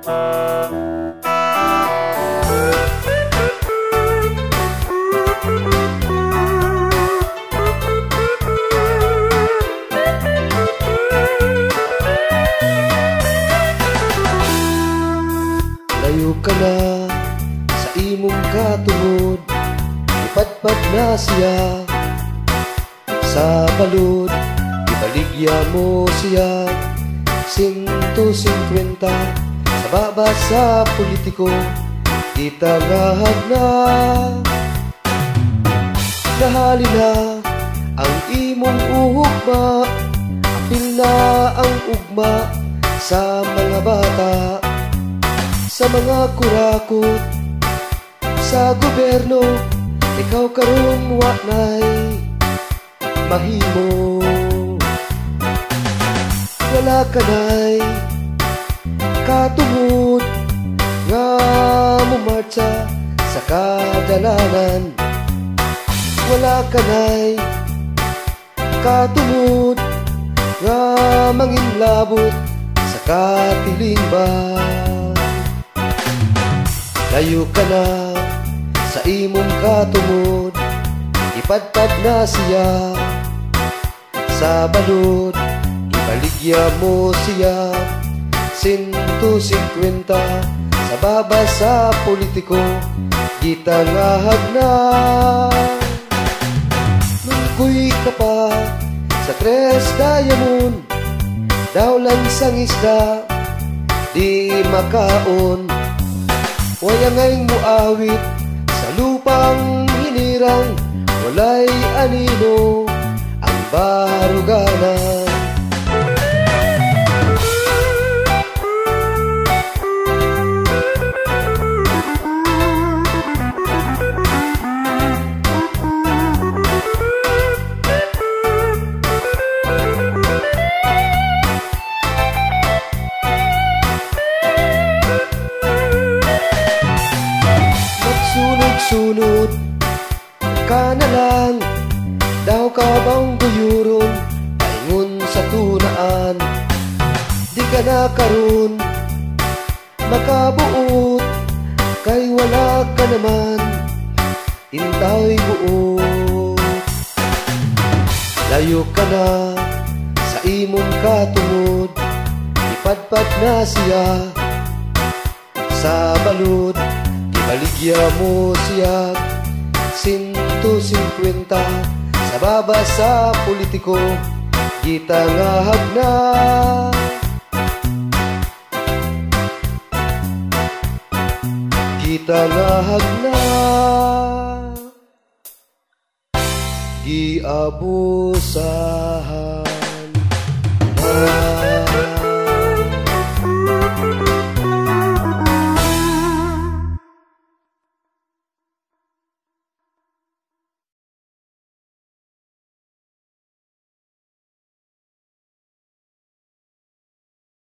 Layo ka na sa imong katungod, ipadpad na siya sa balod, ibaligya mo siya 150 sa baba sa politiko, itanahag na. Nahali na ang imong uhugma, apil na ang ugma sa mga bata, sa mga kurakot sa gobyerno. Ikaw karon wa nay mahimo, wala ka nay katungod nga mumarcha sa kadalanan, wala ka nay katungod nga manginlabot sa katilingban. Layo ka na sa imong katungod, ipadpad na siya sa balod, ibaligya mo siya 150 sa baba sa politiko, gitangahag na. Lungkoy ka pa sa Tres Diamond, daw lang sang isda di makaon, wayangay muawit sa lupang hinirang, walay anino ang baruganan. Sunod ka na lang, daw ka bang buyuron, paingon sa tunaan, di ka na karon makabuot, kay wala ka naman intaw'y buot. Layo ka na sa imong katungod, ipadpad na siya sa balod, ibaligya mo siya 150 sa baba sa politiko, gitangahag na. Gitangahag na, giabusahan.